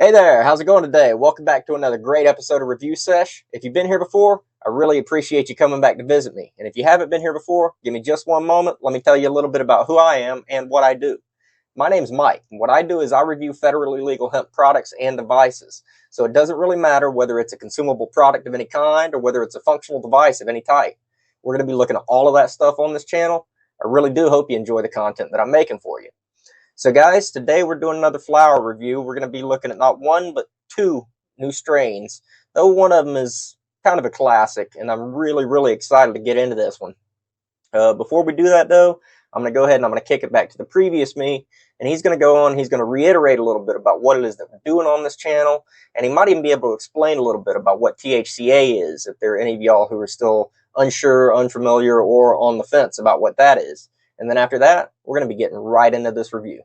Hey there, how's it going today? Welcome back to another great episode of Review Sesh. If you've been here before, I really appreciate you coming back to visit me. And if you haven't been here before, give me just one moment. Let me tell you a little bit about who I am and what I do. My name's Mike, and what I do is I review federally legal hemp products and devices. So it doesn't really matter whether it's a consumable product of any kind or whether it's a functional device of any type. We're going to be looking at all of that stuff on this channel. I really do hope you enjoy the content that I'm making for you. So guys, today we're doing another flower review. We're going to be looking at not one, but two new strains. Though one of them is kind of a classic, and I'm really excited to get into this one. Before we do that, though, I'm going to go ahead and I'm going to kick it back to the previous me, and he's going to go on, he's going to reiterate a little bit about what it is that we're doing on this channel, and he might even be able to explain a little bit about what THCa is, if there are any of y'all who are still unsure, unfamiliar, or on the fence about what that is. And then after that, we're going to be getting right into this review.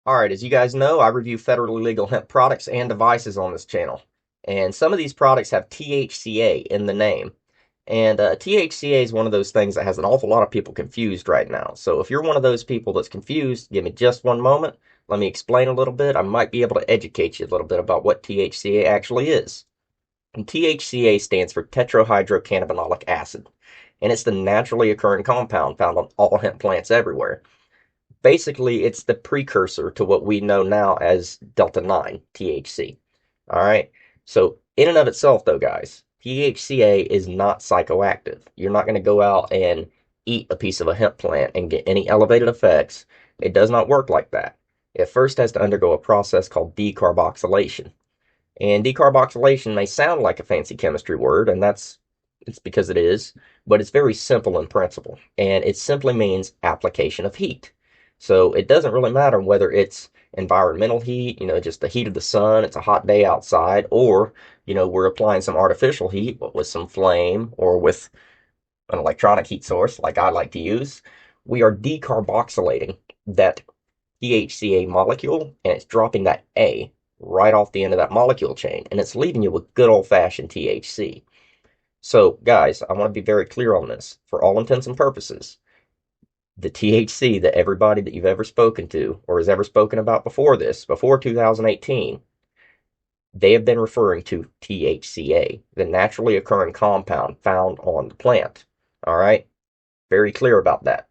Alright, as you guys know, I review federally legal hemp products and devices on this channel. And some of these products have THCa in the name. And THCa is one of those things that has an awful lot of people confused right now. So if you're one of those people that's confused, give me just one moment. Let me explain a little bit. I might be able to educate you a little bit about what THCa actually is. And THCa stands for tetrahydrocannabinolic acid. And it's the naturally occurring compound found on all hemp plants everywhere. Basically, it's the precursor to what we know now as Delta 9 THC. All right. So, in and of itself, though, guys, THCa is not psychoactive. You're not going to go out and eat a piece of a hemp plant and get any elevated effects. It does not work like that. It first has to undergo a process called decarboxylation. And decarboxylation may sound like a fancy chemistry word, and it's because it is, but it's very simple in principle. And it simply means application of heat. So it doesn't really matter whether it's environmental heat, just the heat of the sun, it's a hot day outside, or, we're applying some artificial heat with some flame or with an electronic heat source like I like to use. We are decarboxylating that THCa molecule, and it's dropping that A right off the end of that molecule chain, and it's leaving you with good old-fashioned THC. So, guys, I want to be very clear on this. For all intents and purposes, the THC that everybody that you've ever spoken to or has ever spoken about before this, before 2018, they have been referring to THCa, the naturally occurring compound found on the plant. All right? Very clear about that.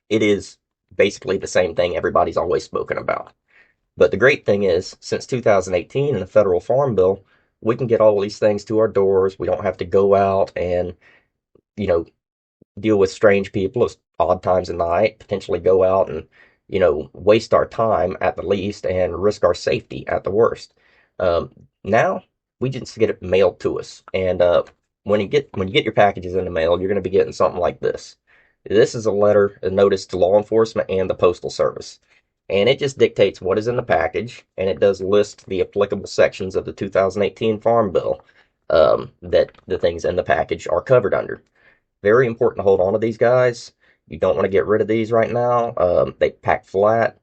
It is basically the same thing everybody's always spoken about. But the great thing is, since 2018 in the federal farm bill, we can get all these things to our doors. We don't have to go out and, you know, deal with strange people at odd times of night, potentially go out and, waste our time at the least and risk our safety at the worst. Now we just get it mailed to us, and when you get your packages in the mail, you're going to be getting something like this. This is a notice to law enforcement and the postal service, and it just dictates what is in the package, and it does list the applicable sections of the 2018 Farm Bill that the things in the package are covered under. Very important to hold on to these guys. You don't want to get rid of these right now. They pack flat.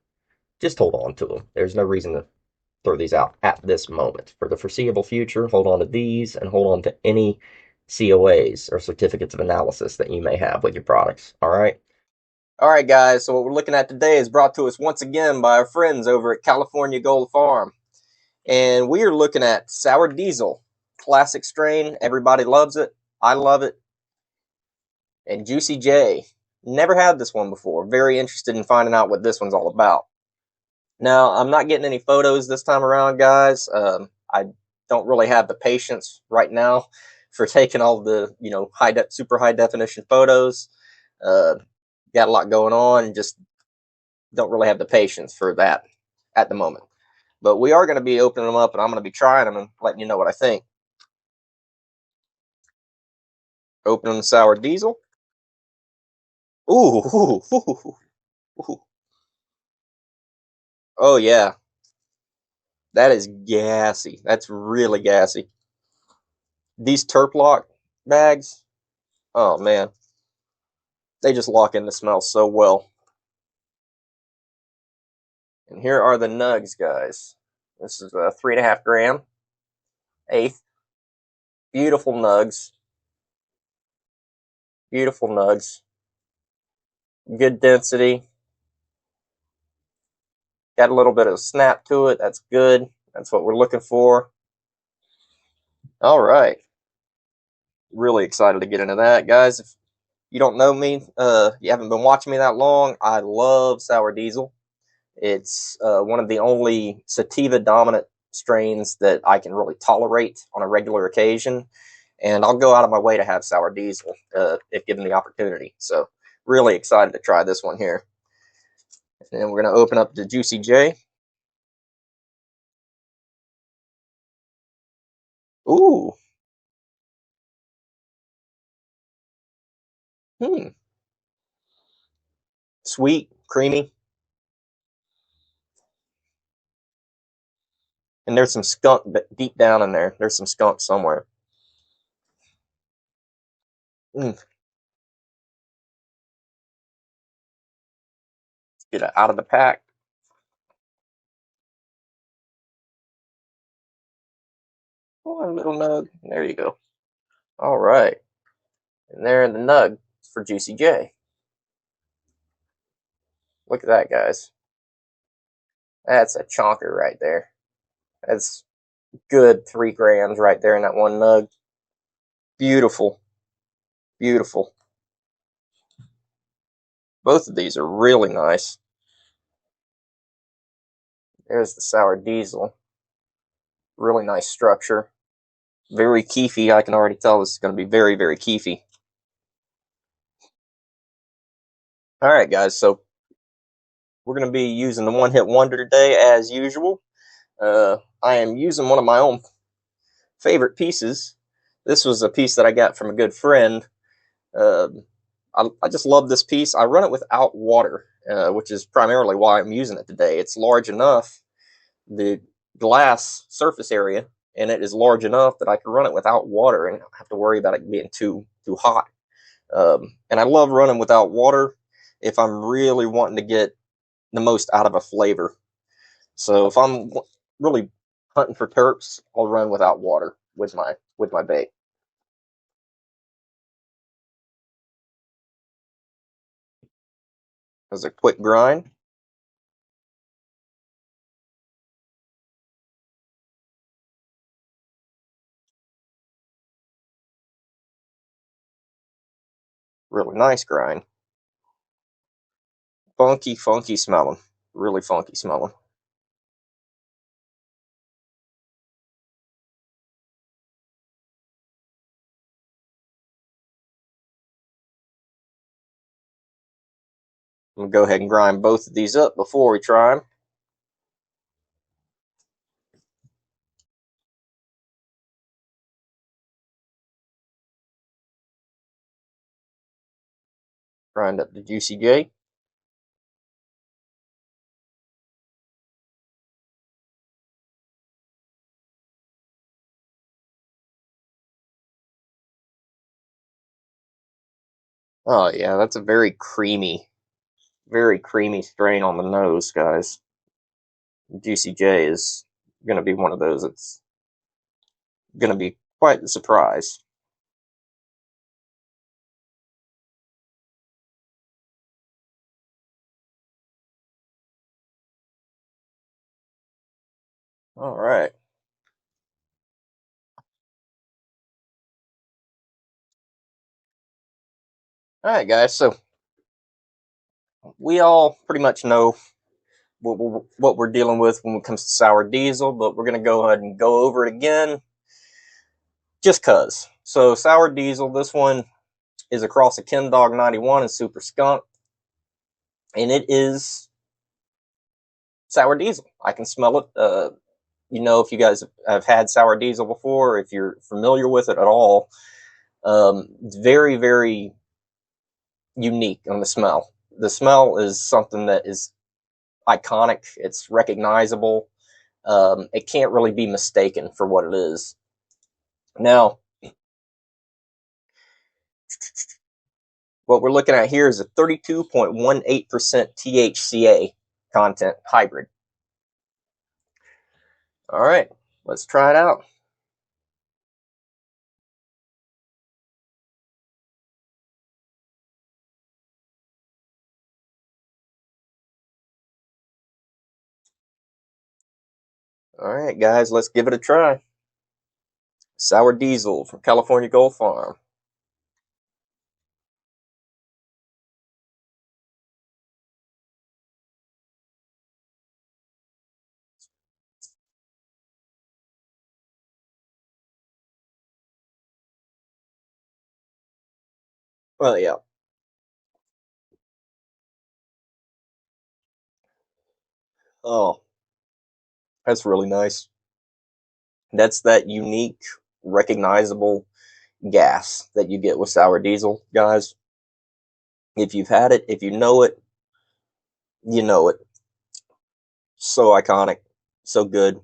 Just hold on to them. There's no reason to throw these out at this moment. For the foreseeable future, hold on to these and hold on to any COAs or certificates of analysis that you may have with your products. All right? All right, guys. So what we're looking at today is brought to us once again by our friends over at California Gold Farm. And we are looking at Sour Diesel. Classic strain. Everybody loves it. I love it. And Juicy J. Never had this one before. Very interested in finding out what this one's all about. Now, I'm not getting any photos this time around, guys. I don't really have the patience right now for taking all the, super high definition photos. Got a lot going on and just don't really have the patience for that at the moment. But we are going to be opening them up, and I'm going to be trying them and letting you know what I think. Opening the Sour Diesel. Ooh. Oh, yeah. That is gassy. That's really gassy. These Terp Lock bags, oh man, they just lock in the smell so well. And here are the nugs, guys. This is a 3.5 gram, eighth. Beautiful nugs. Beautiful nugs. Good density. Got a little bit of snap to it. That's good. That's what we're looking for. All right. Really excited to get into that, guys. If you don't know me, you haven't been watching me that long, I love sour diesel. It's one of the only sativa dominant strains that I can really tolerate on a regular occasion, and I'll go out of my way to have sour diesel if given the opportunity. So, really excited to try this one here. And we're going to open up the Juicy J. Ooh, hmm, sweet, creamy, and there's some skunk deep down in there. There's some skunk somewhere. Mm, get it out of the pack. One little nug. There you go. All right. And there in the nug for Juicy J. Look at that, guys. That's a chonker right there. That's good 3 grams right there in that one nug. Beautiful. Beautiful. Both of these are really nice. There's the sour diesel. Really nice structure. Very keefy. I can already tell this is going to be very, very keefy. All right, guys. So we're going to be using the one hit wonder today as usual. I am using one of my own favorite pieces. This was a piece that I got from a good friend. Uh, I just love this piece. I run it without water, which is primarily why I'm using it today. It's large enough, the glass surface area, and it is large enough that I can run it without water and not have to worry about it being too hot. And I love running without water if I'm really wanting to get the most out of a flavor. So if I'm really hunting for terps, I'll run without water with my bait. As a quick grind, really nice grind. Funky, funky smelling. Really funky smelling. I'm gonna go ahead and grind both of these up before we try them. Grind up the Juicy J. Oh yeah, that's a very creamy strain on the nose, guys. Juicy J is gonna be one of those that's gonna be quite the surprise. All right. All right, guys. So we all pretty much know what we're dealing with when it comes to sour diesel, but we're going to go ahead and go over it again just because. So, sour diesel, this one is across a Ken Dog 91 and Super Skunk, and it is sour diesel. I can smell it. If you guys have had sour diesel before, if you're familiar with it at all, it's very, very unique on the smell. The smell is something that is iconic, it's recognizable. It can't really be mistaken for what it is. Now, what we're looking at here is a 32.18% THCa content hybrid. All right, let's try it out. Alright, guys, let's give it a try. Sour Diesel from California Gold Farm. Well, yeah. Oh, that's really nice. That's that unique, recognizable gas that you get with sour diesel, guys. If you've had it, if you know it, you know it. So iconic, so good.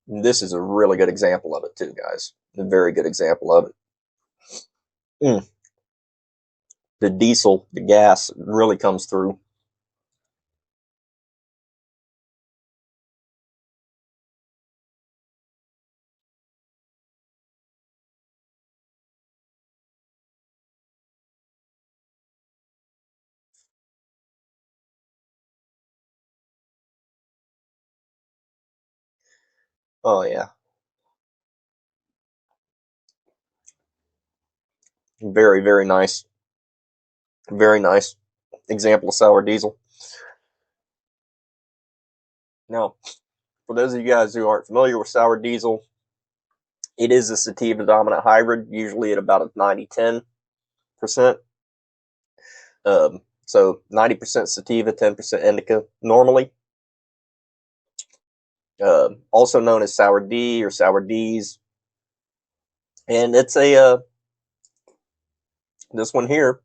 This is a really good example of it too, guys. A very good example of it. Mm. The diesel, the gas, really comes through. Oh yeah, very very nice, very nice example of sour diesel. Now, for those of you guys who aren't familiar with sour diesel, it is a sativa dominant hybrid, usually at about a 90-10%. So 90% sativa, 10% indica normally. Also known as sour D or sour D's. And it's this one here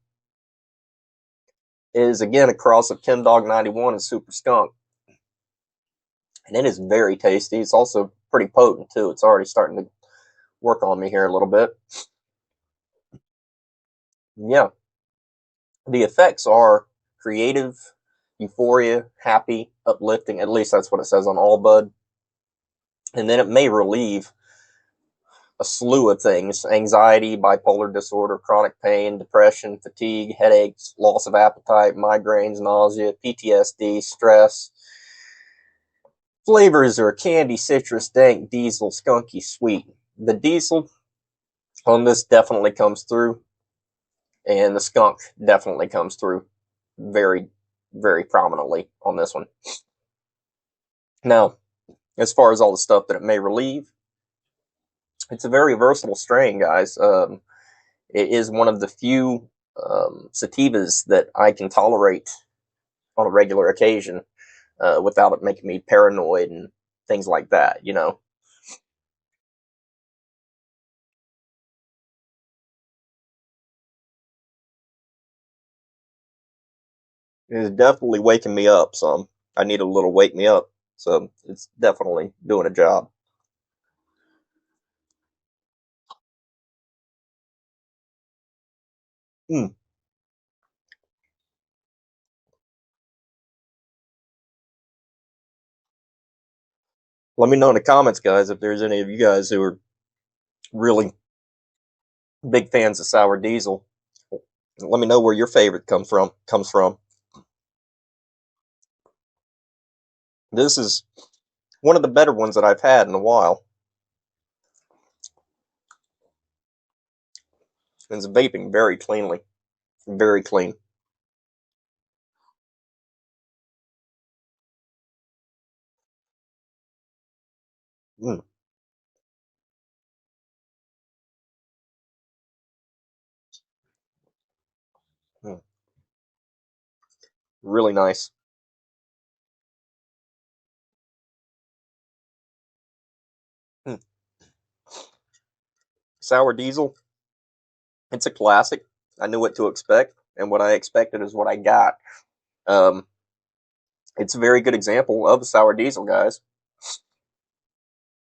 is again a cross of Chem Dog 91 and Super Skunk. And it is very tasty. It's also pretty potent too. It's already starting to work on me here a little bit. Yeah. The effects are creative, euphoria, happy, uplifting. At least that's what it says on All Bud. And then it may relieve a slew of things: anxiety, bipolar disorder, chronic pain, depression, fatigue, headaches, loss of appetite, migraines, nausea, PTSD, stress. Flavors are candy, citrus, dank, diesel, skunky, sweet. The diesel on this definitely comes through, and the skunk definitely comes through very, very prominently on this one. Now, as far as all the stuff that it may relieve, it's a very versatile strain, guys. It is one of the few sativas that I can tolerate on a regular occasion without it making me paranoid and things like that, you know. It is definitely waking me up some. I need a little wake me up, so it's definitely doing a job. Mm. Let me know in the comments, guys, if there's any of you guys who are really big fans of sour diesel. Let me know where your favorite comes from. This is one of the better ones that I've had in a while. It's vaping very cleanly, very clean. Mm, mm, really nice. Mm. Sour diesel. It's a classic. I knew what to expect, and what I expected is what I got. Um, it's a very good example of a sour diesel, guys.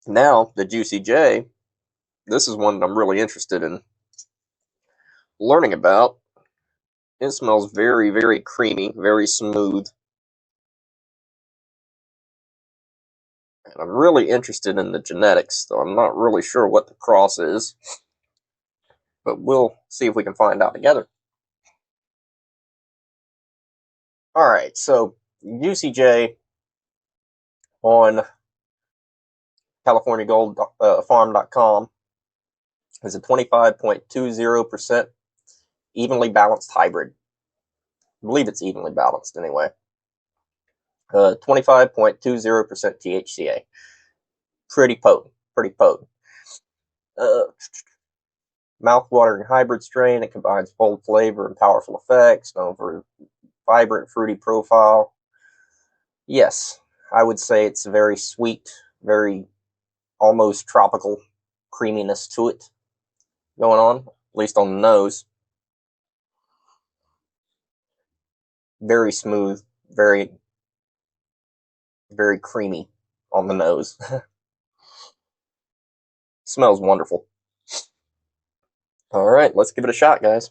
Now the Juicy J. This is one that I'm really interested in learning about. It smells very, very creamy, very smooth. And I'm really interested in the genetics, though I'm not really sure what the cross is. But we'll see if we can find out together. Alright, so UCJ on CaliforniaGoldFarm.com is a 25.20% evenly balanced hybrid. I believe it's evenly balanced anyway. 25.20% THCa. Pretty potent. Pretty potent. Mouth-watering hybrid strain. It combines bold flavor and powerful effects, known for vibrant, fruity profile. Yes, I would say it's very sweet, very almost tropical creaminess to it going on, at least on the nose. Very smooth, very, very creamy on the nose. Smells wonderful. All right, let's give it a shot, guys.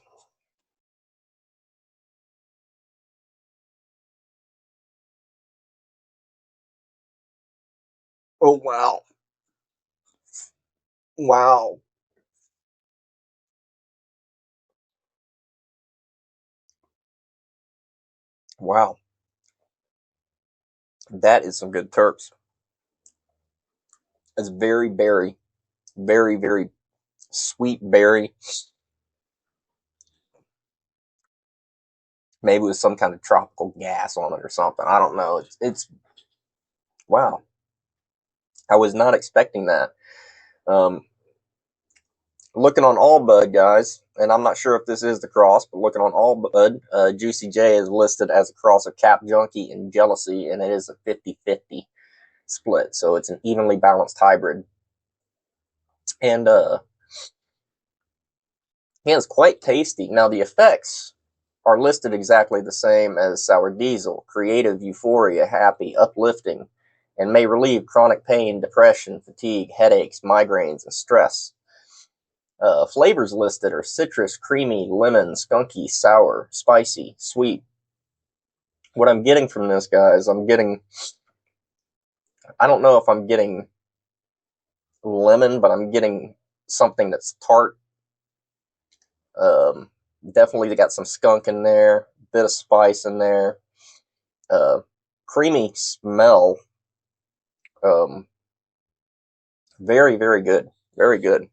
Oh, wow. Wow. Wow. That is some good terps. It's very berry. Very, very sweet berry. Maybe with some kind of tropical gas on it or something. I don't know. It's wow. I was not expecting that. Um, looking on All Bud, guys, and I'm not sure if this is the cross, but looking on All Bud, Juicy J is listed as a cross of Cap Junkie and Jealousy, and it is a 50-50 split. So it's an evenly balanced hybrid. And yeah, it's quite tasty. Now, the effects are listed exactly the same as Sour Diesel: creative, euphoria, happy, uplifting, and may relieve chronic pain, depression, fatigue, headaches, migraines, and stress. Flavors listed are citrus, creamy, lemon, skunky, sour, spicy, sweet. What I'm getting from this, guys, I don't know if I'm getting lemon, but I'm getting something that's tart. Um, Definitely got some skunk in there, bit of spice in there. Creamy smell. Um, Very, very good. Very good.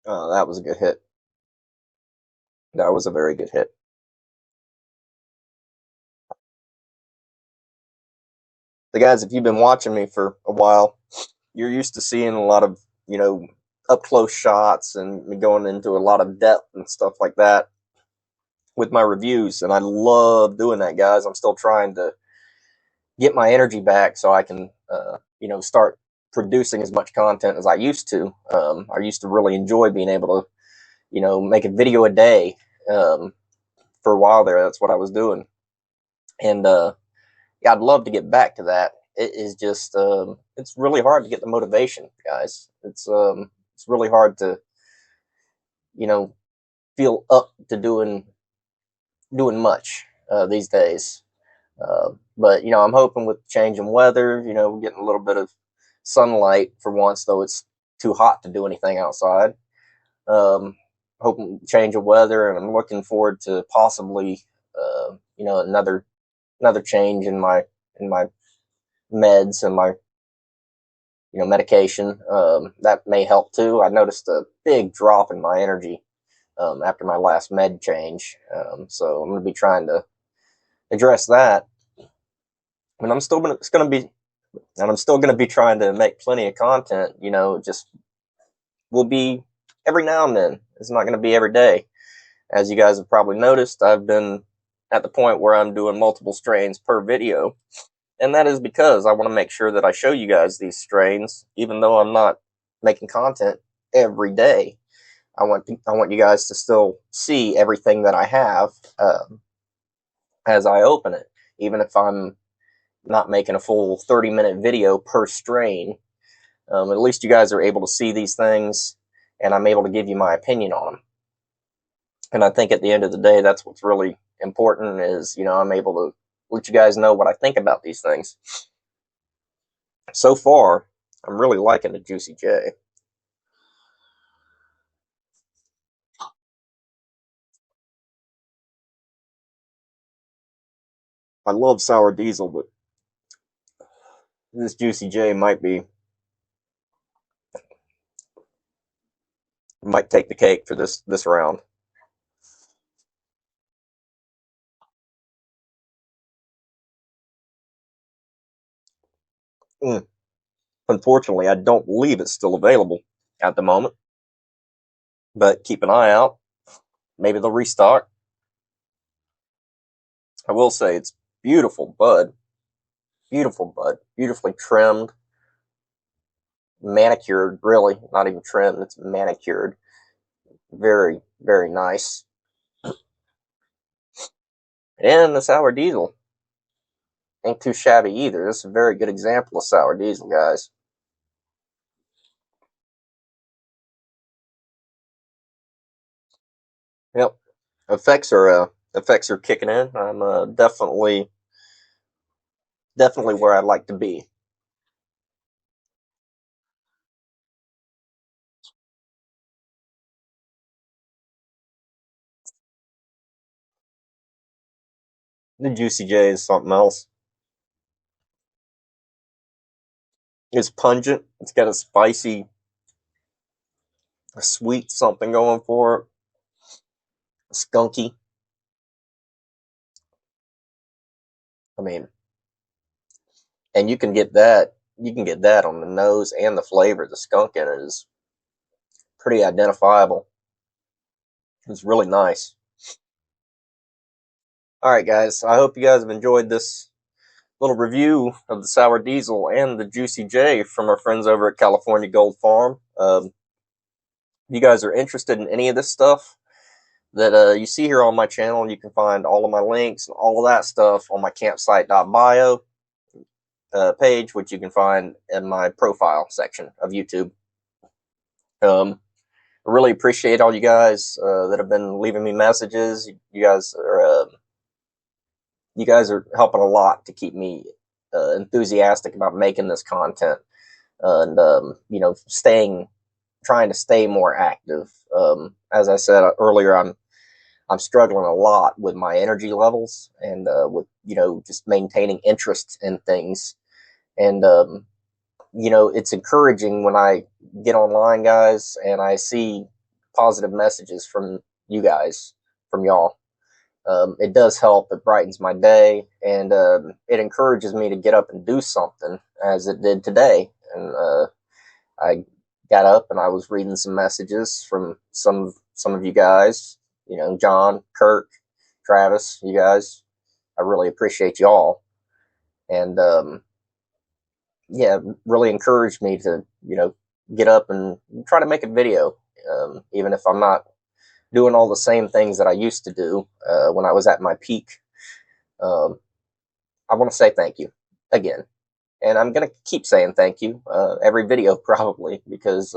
That was a good hit. That was a very good hit. The guys, if you've been watching me for a while, you're used to seeing a lot of, up close shots and me going into a lot of depth and stuff like that with my reviews. And I love doing that, guys. I'm still trying to get my energy back so I can, start producing as much content as I used to. I used to really enjoy being able to, make a video a day. For a while there, that's what I was doing. And, yeah, I'd love to get back to that. It is just, it's really hard to get the motivation, guys. It's really hard to, you know, feel up to doing much these days. But I'm hoping with changing weather, we're getting a little bit of sunlight for once, though it's too hot to do anything outside. Um, Hoping change of weather, and I'm looking forward to possibly, another change in my meds and my medication. That may help too. I noticed a big drop in my energy after my last med change, so I'm going to be trying to address that. And I'm still going to be trying to make plenty of content. Just will be every now and then. It's not going to be every day. As you guys have probably noticed, I've been at the point where I'm doing multiple strains per video. And that is because I want to make sure that I show you guys these strains, even though I'm not making content every day. I want you guys to still see everything that I have as I open it, even if I'm not making a full 30-minute video per strain. At least you guys are able to see these things, and I'm able to give you my opinion on them. And I think at the end of the day, that's what's really important is, I'm able to let you guys know what I think about these things. So far, I'm really liking the Juicy J. I love sour diesel, but this Juicy J might take the cake for this round. Mm. Unfortunately, I don't believe it's still available at the moment, but keep an eye out. Maybe they'll restock. I will say it's beautiful bud, beautifully trimmed, manicured. Really, not even trimmed; it's manicured. Very, very nice. And the sour diesel ain't too shabby either. This is a very good example of sour diesel, guys. Yep, effects are kicking in. I'm definitely where I'd like to be. The Juicy J is something else. It's pungent. It's got a spicy, a sweet something going for it. Skunky. I mean, and you can get that. You can get that on the nose and the flavor. The skunk in it is pretty identifiable. It's really nice. All right, guys. I hope you guys have enjoyed this little review of the Sour Diesel and the Juicy J from our friends over at California Gold Farm. If you guys are interested in any of this stuff that you see here on my channel, you can find all of my links and all of that stuff on my campsite.bio page, which you can find in my profile section of YouTube. I really appreciate all you guys that have been leaving me messages. You guys are helping a lot to keep me enthusiastic about making this content, and trying to stay more active. As I said earlier, I'm struggling a lot with my energy levels and with just maintaining interest in things. And it's encouraging when I get online, guys, and I see positive messages from you guys, from y'all. It does help. It brightens my day, and it encourages me to get up and do something, as it did today. And I got up and I was reading some messages from some of you guys. John, Kirk, Travis, you guys. I really appreciate y'all, and yeah, really encouraged me to get up and try to make a video, even if I'm not doing all the same things that I used to do when I was at my peak. Um, I want to say thank you again, and I'm gonna keep saying thank you every video probably because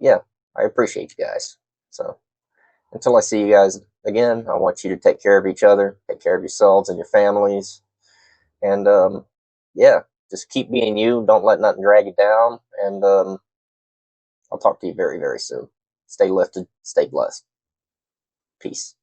yeah, I appreciate you guys. So until I see you guys again, I want you to take care of each other, take care of yourselves and your families, and yeah, just keep being you. Don't let nothing drag you down, and I'll talk to you very, very soon. Stay lifted, stay blessed. Peace.